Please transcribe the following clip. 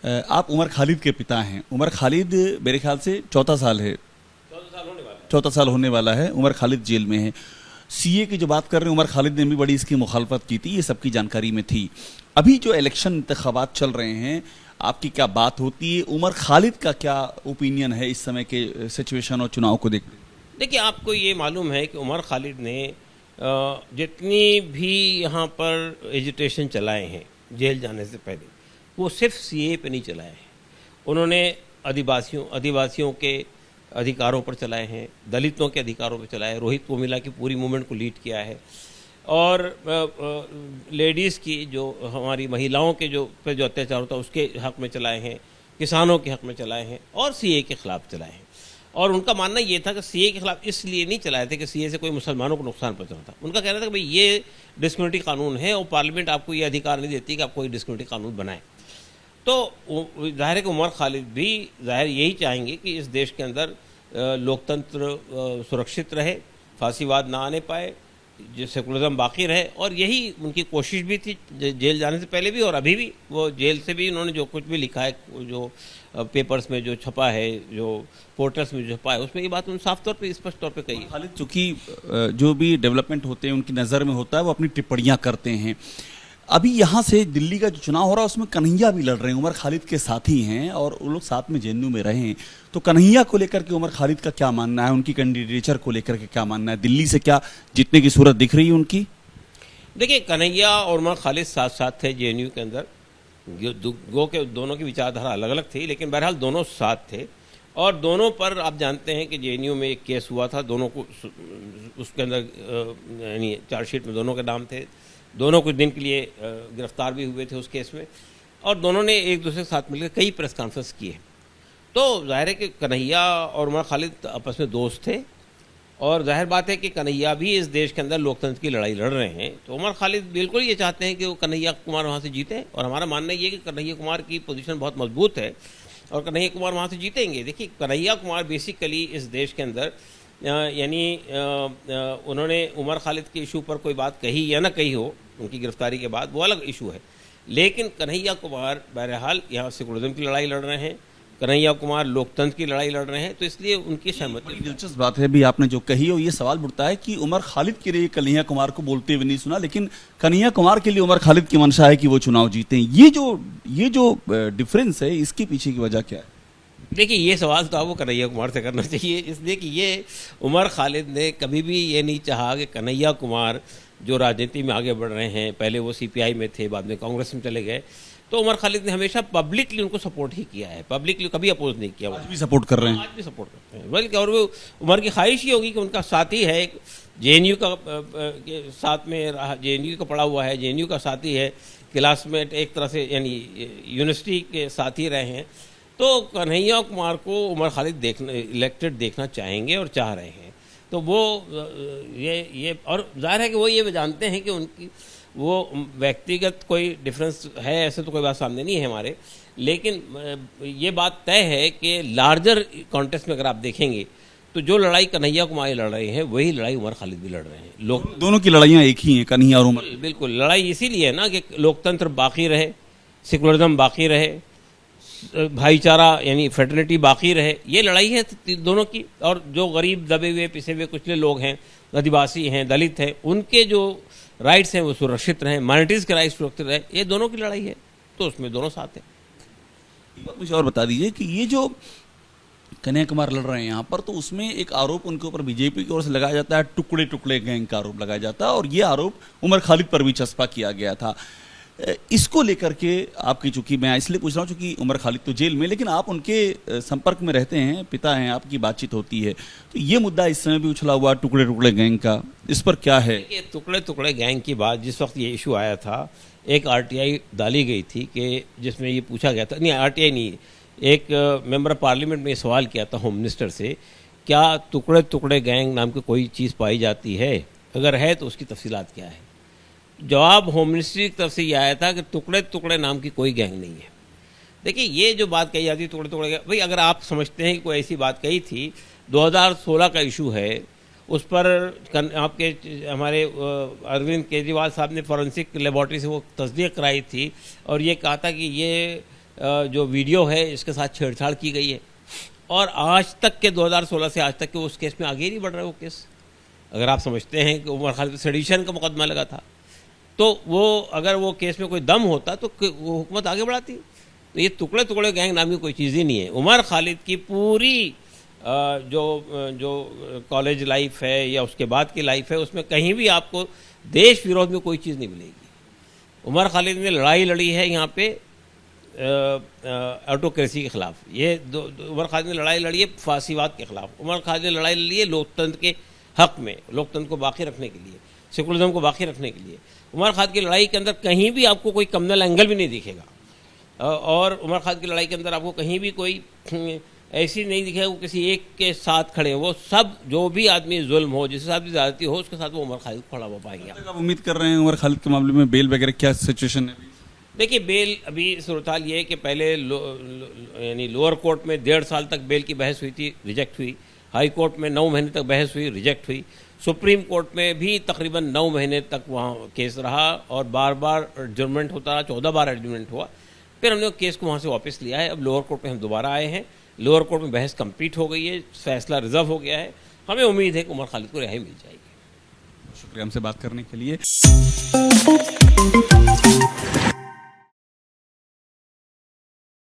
आप उमर खालिद के पिता हैं। उमर खालिद मेरे ख्याल से चौथा साल है, 14 साल होने वाला है। उमर खालिद जेल में है। सीए की जो बात कर रहे हैं, उमर खालिद ने भी बड़ी इसकी मुखालफत की थी, ये सबकी जानकारी में थी। अभी जो इलेक्शन इंतखाबात चल रहे हैं, आपकी क्या बात होती है? उमर खालिद का क्या ओपिनियन है इस समय के सिचुएशन और चुनाव को देखते? देखिए, आपको ये मालूम है कि उमर खालिद ने जितनी भी यहाँ पर एजिटेशन चलाए हैं जेल जाने से पहले, वो सिर्फ सीए पे नहीं चलाए हैं। उन्होंने आदिवासियों के अधिकारों पर चलाए हैं, दलितों के अधिकारों पर चलाए हैं, रोहित कोमिला की पूरी मूवमेंट को लीड किया है, और लेडीज़ की जो हमारी महिलाओं के जो पे जो अत्याचार होता है उसके हक़ में चलाए हैं, किसानों के हक़ में चलाए हैं, और सीए के ख़िलाफ़ चलाए हैं। और उनका मानना ये था कि सीए के खिलाफ इसलिए नहीं चलाए थे कि सीए से कोई मुसलमानों को नुकसान पहुंचना था। उनका कहना था कि भाई ये डिस्क्रिमिनेटरी कानून है और पार्लियामेंट आपको ये अधिकार नहीं देती कि आप कोई डिस्क्रिमिनेटरी कानून बनाएं। तो जाहिर है कि उमर खालिद भी जाहिर यही चाहेंगे कि इस देश के अंदर लोकतंत्र सुरक्षित रहे, फांसीवाद ना आने पाए, जो सेकुलरिज्म बाकी रहे, और यही उनकी कोशिश भी थी जेल जाने से पहले भी और अभी भी। वो जेल से भी उन्होंने जो कुछ भी लिखा है, जो पेपर्स में जो छपा है, जो पोर्टल्स में जो छपा है, उसमें ये बात उन्होंने साफ तौर पे स्पष्ट तौर पे कही है। खालिद चूंकि जो भी डेवलपमेंट होते हैं उनकी नज़र में होता है, वो अपनी टिप्पणियां करते हैं। अभी यहाँ से दिल्ली का जो चुनाव हो रहा है उसमें कन्हैया भी लड़ रहे हैं, उमर खालिद के साथी हैं और वो लोग साथ में जेएनयू में रहे हैं। तो कन्हैया को लेकर के उमर खालिद का क्या मानना है, उनकी कैंडिडेचर को लेकर के क्या मानना है? दिल्ली से क्या जीतने की सूरत दिख रही है उनकी? देखिए, कन्हैया और उमर खालिद साथ साथ थे जेएनयू के अंदर। दोनों की विचारधारा अलग अलग थी, लेकिन बहरहाल दोनों साथ थे। और दोनों पर आप जानते हैं कि जेएनयू में एक केस हुआ था, दोनों को उसके अंदर यानी चार्जशीट में दोनों के नाम थे। दोनों कुछ दिन के लिए गिरफ्तार भी हुए थे उस केस में, और दोनों ने एक दूसरे के साथ मिलकर कई प्रेस कॉन्फ्रेंस किए। तो जाहिर है कि कन्हैया और उमर खालिद आपस में दोस्त थे, और जाहिर बात है कि कन्हैया भी इस देश के अंदर लोकतंत्र की लड़ाई लड़ रहे हैं। तो उमर खालिद बिल्कुल ये चाहते हैं कि वो कन्हैया कुमार वहाँ से जीते, और हमारा मानना ये है कि कन्हैया कुमार की पोजीशन बहुत मजबूत है और कन्हैया कुमार वहाँ से जीतेंगे। देखिए, कन्हैया कुमार बेसिकली इस देश के अंदर यानी उन्होंने उमर खालिद के इशू पर कोई बात कही या ना कही हो उनकी गिरफ्तारी के बाद, वो अलग इशू है। लेकिन कन्हैया कुमार बहरहाल यहाँ सेकुलरिज्म की लड़ाई लड़ रहे हैं, कन्हैया कुमार लोकतंत्र की लड़ाई लड़ रहे हैं, तो इसलिए उनकी सहमति। दिलचस्प बात है भी आपने जो कही, और ये सवाल उठता है कि उमर खालिद के लिए कन्हैया कुमार को बोलते हुए नहीं सुना, लेकिन कन्हैया कुमार के लिए उमर खालिद की मंशा है कि वो चुनाव जीते। ये जो डिफरेंस है, इसके पीछे की वजह क्या है? देखिए, ये सवाल तो आपको कन्हैया कुमार से करना चाहिए, इसलिए कि ये उमर खालिद ने कभी भी ये नहीं चाहा कि कन्हैया कुमार जो राजनीति में आगे बढ़ रहे हैं, पहले वो सीपीआई में थे, बाद में कांग्रेस में चले गए, तो उमर खालिद ने हमेशा पब्लिकली उनको सपोर्ट ही किया है, पब्लिकली कभी अपोज नहीं किया। आज भी सपोर्ट कर रहे हैं, आज भी सपोर्ट करते हैं बल्कि, और वो उमर की ख्वाहिश ही होगी कि उनका साथी है, जेएनयू का साथ में जेएनयू का पढ़ा हुआ है, जेएनयू का साथी है, क्लासमेट एक तरह से, यानी यूनिवर्सिटी के साथी रहे हैं। तो कन्हैया कुमार को उमर खालिद इलेक्टेड देखना चाहेंगे और चाह रहे हैं। तो वो ये और जाहिर है कि वो ये जानते हैं कि उनकी वो व्यक्तिगत कोई डिफरेंस है, ऐसे तो कोई बात सामने नहीं है हमारे, लेकिन ये बात तय है कि लार्जर कॉन्टेक्स्ट में अगर आप देखेंगे तो जो लड़ाई कन्हैया कुमार लड़ रहे हैं वही लड़ाई उमर खालिद भी लड़ रहे हैं। लोग दोनों की लड़ाइयाँ एक ही हैं, कन्हैया और उमर। बिल्कुल, लड़ाई इसीलिए है ना कि लोकतंत्र बाकी रहे, सेकुलरिज्म बाकी रहे, भाईचारा यानी फेडरलिटी बाकी रहे, ये लड़ाई है दोनों की। और जो गरीब दबे हुए पिसे हुए कुचले लोग हैं, आदिवासी हैं, दलित हैं, उनके जो राइट्स हैं वो सुरक्षित रहें, माइनॉरिटीज़ के राइट्स सुरक्षित रहे, ये दोनों की लड़ाई है, तो उसमें दोनों साथ हैं। एक बात मुझे और बता दीजिए कि ये जो कन्हैया कुमार लड़ रहे हैं यहाँ पर, तो उसमें एक आरोप उनके ऊपर बीजेपी की ओर से लगाया जाता है, टुकड़े टुकड़े गैंग का आरोप लगाया जाता है, और ये आरोप उमर खालिद पर भी चस्पा किया गया था। इसको लेकर के आपकी, चूंकि मैं इसलिए पूछ रहा हूँ चूंकि उमर खालिद तो जेल में, लेकिन आप उनके संपर्क में रहते हैं, पिता हैं, आपकी बातचीत होती है, तो ये मुद्दा इस समय भी उछला हुआ टुकड़े टुकड़े गैंग का, इस पर क्या है? ये टुकड़े टुकड़े गैंग की बात, जिस वक्त ये इशू आया था, एक आरटीआई डाली गई थी कि जिसमें ये पूछा गया था, नहीं आरटीआई नहीं, एक मेंबर ऑफ पार्लियामेंट में सवाल किया था होम मिनिस्टर से, क्या टुकड़े टुकड़े गैंग नाम की कोई चीज़ पाई जाती है, अगर है तो उसकी तफसीलात क्या है। जवाब होम मिनिस्ट्री की तरफ से ये आया था कि टुकड़े टुकड़े नाम की कोई गैंग नहीं है। देखिए, ये जो बात कही जाती है टुकड़े टुकड़े, भाई अगर आप समझते हैं कि कोई ऐसी बात कही थी, 2016 का इशू है, उस पर आपके हमारे अरविंद केजरीवाल साहब ने फॉरेंसिक लेबॉर्ट्री से वो तस्दीक कराई थी और ये कहा था कि ये जो वीडियो है इसके साथ छेड़छाड़ की गई है, और आज तक के 2016 से आज तक के उस केस में आगे नहीं बढ़ रहा है वो केस। अगर आप समझते हैं कि उमर खालिद सेडिशन का मुकदमा लगा था, तो वो अगर वो केस में कोई दम होता तो वो हुकूमत आगे बढ़ाती। तो ये टुकड़े टुकड़े गैंग नाम की कोई चीज़ ही नहीं है। उमर खालिद की पूरी जो कॉलेज लाइफ है या उसके बाद की लाइफ है, उसमें कहीं भी आपको देश विरोध में कोई चीज़ नहीं मिलेगी। उमर खालिद ने लड़ाई लड़ी है यहाँ पे ऑटोक्रेसी के ख़िलाफ़, ये उमर खालिद ने लड़ाई लड़ी है फासीवाद के ख़िलाफ़, उमर खालिद ने लड़ाई लड़ी है लोकतंत्र के हक़ में, लोकतंत्र को बाकी रखने के लिए, सेकुलरिज्म को बाकी रखने के लिए। उमर खालिद की लड़ाई के अंदर कहीं भी आपको कोई कम्युनल एंगल भी नहीं दिखेगा, और उमर खालिद की लड़ाई के अंदर आपको कहीं भी कोई ऐसी नहीं दिखेगा वो किसी एक के साथ खड़े हो। वो सब जो भी आदमी जुल्म हो, जिसके साथ भी ज़्यादती हो, उसके साथ वो उमर खालिद खड़ा हो पाएंगे। आप उम्मीद कर रहे हैं उमर खालिद के मामले में बेल वगैरह क्या सिचुएशन है? देखिए, बेल अभी सूरत हाल ये है कि पहले यानी लोअर कोर्ट में 1.5 साल तक बेल की बहस हुई थी, रिजेक्ट हुई। हाई कोर्ट में 9 महीने तक बहस हुई, रिजेक्ट हुई। सुप्रीम कोर्ट में भी तकरीबन 9 महीने तक वहाँ केस रहा और बार बार एडजर्नमेंट होता रहा, 14 बार एडजर्नमेंट हुआ। फिर हमने केस को वहाँ से वापस लिया है। अब लोअर कोर्ट में हम दोबारा आए हैं। लोअर कोर्ट में बहस कंप्लीट हो गई है, फैसला रिजर्व हो गया है। हमें उम्मीद है कि उमर खालिद को रिहाई मिल जाएगी। शुक्रिया हमसे बात करने के लिए।